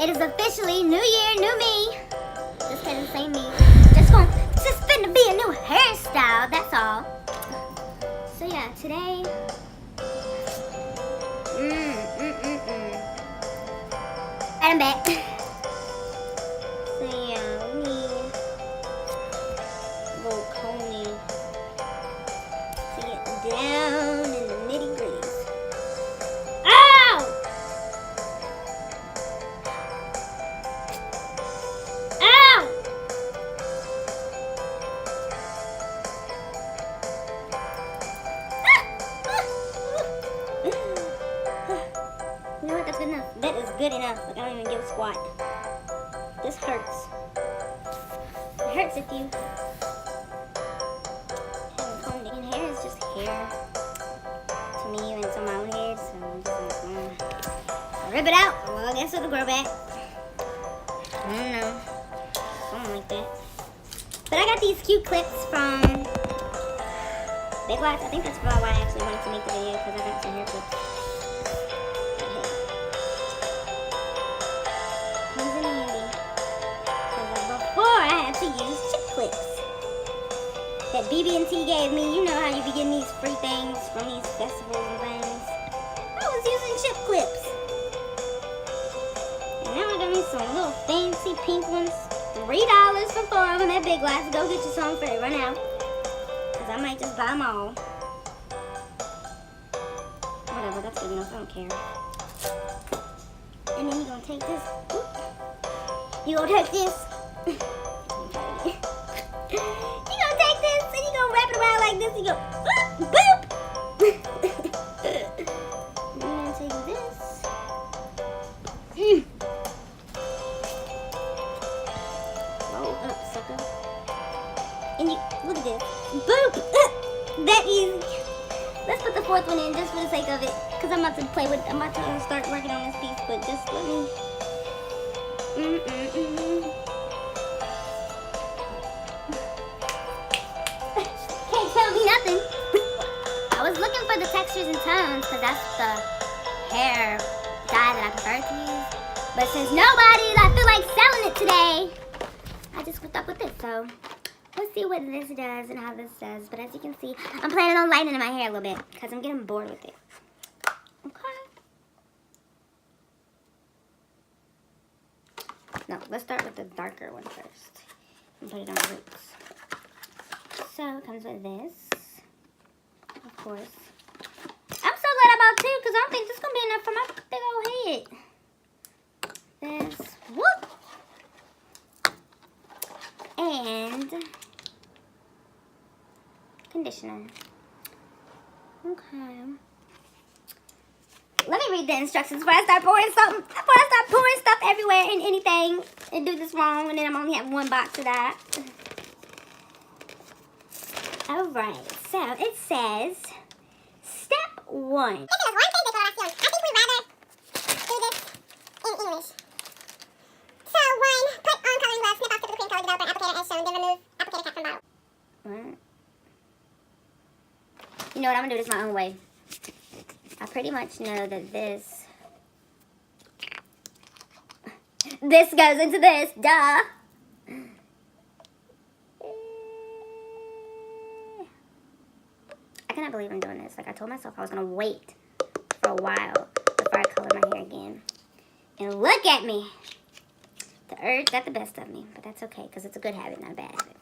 It is officially New Year, new me. Just kidding, same me. Just finna be a new hairstyle, that's all. So yeah, today, I'm back. So yeah, we need a little comb to get down in the nitty gritties. Ow! Ow! You know what? That's good enough. That is good enough. Like, I don't even give a squat. This hurts. It hurts if you haven't combed it. And hair is just hair to me, and it's on my own head, so I'm just like, rip it out. Well, I guess it'll grow back. I don't know. Something like that. But I got these cute clips from Big Lots. I think that's probably why I actually wanted to make the video, because I got some hair clips. Before I had to use chip clips that BB&T gave me. You know how you be getting these free things from these festivals and things. I was using chip clips. And now I got me some little fancy pink ones. $3 for 4 of them at Big Lots. Go get you some for it right now. Because I might just buy them all. Whatever, that's good enough. I don't care. And then you're going to take this. You're going to take this. You're gonna take this and you're gonna wrap it around like this. You go boop. You're gonna take this. Roll up, sucker. And you look at this. Boop. That easy. Let's put the fourth one in just for the sake of it, because I'm about to start working on this piece, but just let me. Tell me nothing. I was looking for the textures and tones because that's the hair dye that I prefer to use. But since I feel like selling it today, I just whipped up with this. So let's see what this does and how this does. But as you can see, I'm planning on lightening my hair a little bit because I'm getting bored with it. Okay. No, let's start with the darker one first and put it on the roots. So it comes with this, of course. I'm so glad I bought two because I don't think this is going to be enough for my big old head. This, whoop, and conditioner. Okay. Let me read the instructions before I start pouring something. Before I start pouring stuff everywhere and anything and do this wrong, and then I'm only having one box of that. Alright, so it says, step 1. I think we'd rather do this in English. So 1, put on coloring gloves, snip off typical cream color developer applicator as shown, then remove applicator cap from bottle. What? You know what, I'm going to do this my own way. I pretty much know that this goes into this, duh. I cannot believe I'm doing this. Like, I told myself I was going to wait for a while before I color my hair again. And look at me. The urge got the best of me. But that's okay, because it's a good habit, not a bad habit.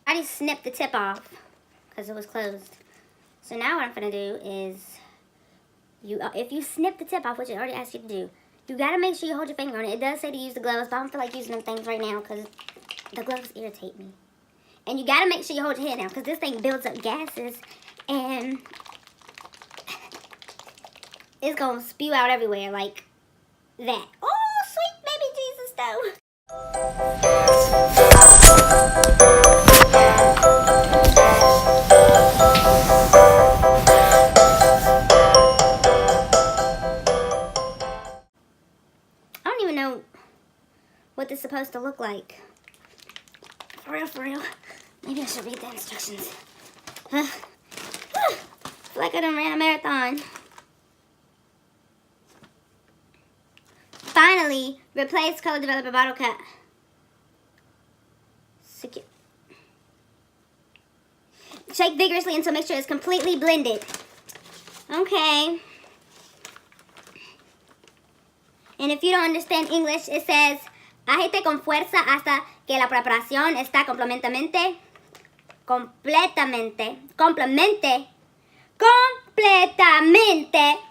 I just snipped the tip off because it was closed. So now what I'm going to do is, if you snip the tip off, which it already asked you to do, you got to make sure you hold your finger on it. It does say to use the gloves, but I don't feel like using them things right now because the gloves irritate me. And you gotta make sure you hold your head down because this thing builds up gases and it's gonna spew out everywhere like that. Oh, sweet baby Jesus though. I don't even know what this is supposed to look like. For real. Maybe I should read the instructions. I feel like I done ran a marathon. Finally, replace color developer bottle cap. Secure. Shake vigorously until mixture is completely blended. Okay. And if you don't understand English, it says, agite con fuerza hasta que la preparación está completamente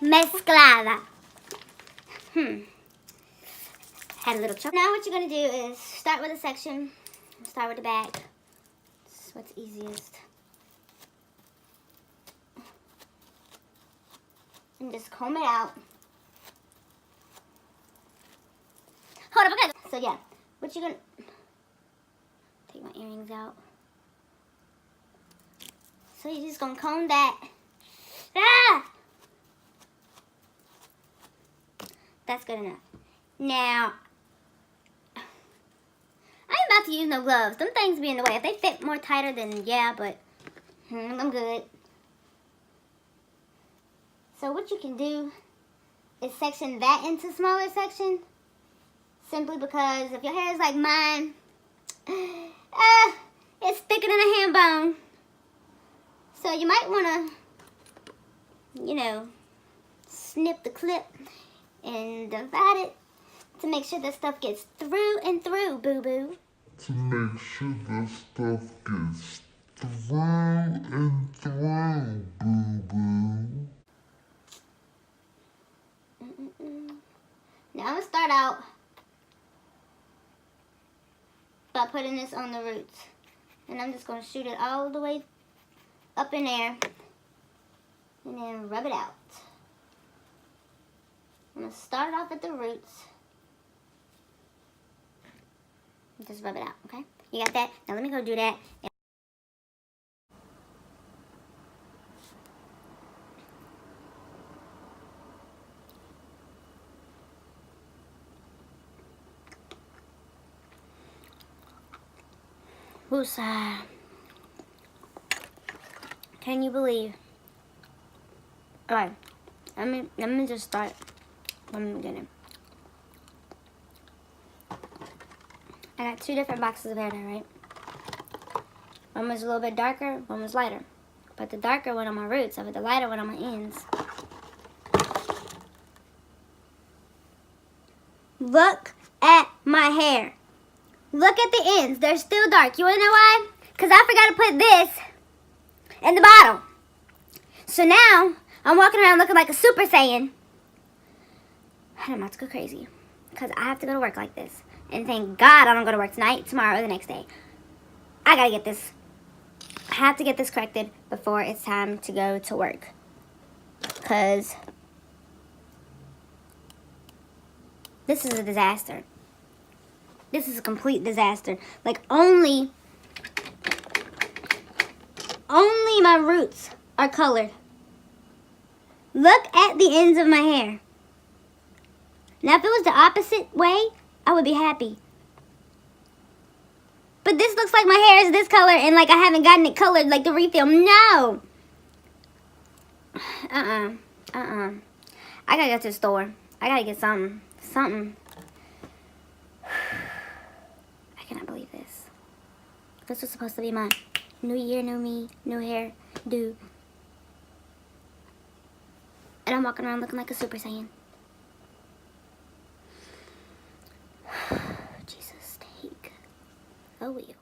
mezclada. Had a little trouble. Now what you're going to do is start with a section. Start with the back. This is what's easiest. And just comb it out. Hold up, okay. So yeah, what you gonna... Take my earrings out. So you're just gonna comb that. Ah! That's good enough. Now, I ain't about to use no gloves. Them things be in the way. If they fit more tighter, then yeah, but I'm good. So what you can do is section that into smaller sections. Simply because if your hair is like mine, it's thicker than a ham bone. So you might want to, you know, snip the clip and divide it to make sure the stuff gets through and through, boo-boo. To make sure the stuff gets through and through, boo-boo. Now I'm going to start out by putting this on the roots. And I'm just going to shoot it all the way up in there. And then rub it out. I'm going to start off at the roots. Just rub it out, okay? You got that? Now let me go do that. Woosah. Can you believe? Alright, let me just start from the beginning. I got two different boxes of hair dye, right? One was a little bit darker, one was lighter. Put the darker one on my roots, I put the lighter one on my ends. Look at my hair. Look at the ends. They're still dark. You want to know why? Because I forgot to put this in the bottle. So now, I'm walking around looking like a Super Saiyan. And I'm about to go crazy. Because I have to go to work like this. And thank God I don't go to work tonight, tomorrow, or the next day. I got to get this. I have to get this corrected before it's time to go to work. Because this is a disaster. This is a complete disaster. Like, only my roots are colored. Look at the ends of my hair. Now, if it was the opposite way, I would be happy. But this looks like my hair is this color and like I haven't gotten it colored like the refill. No. I gotta go to the store. I gotta get something. I cannot believe this. This was supposed to be my new year, new me, new hair, do. And I'm walking around looking like a Super Saiyan. Jesus, take a wheel.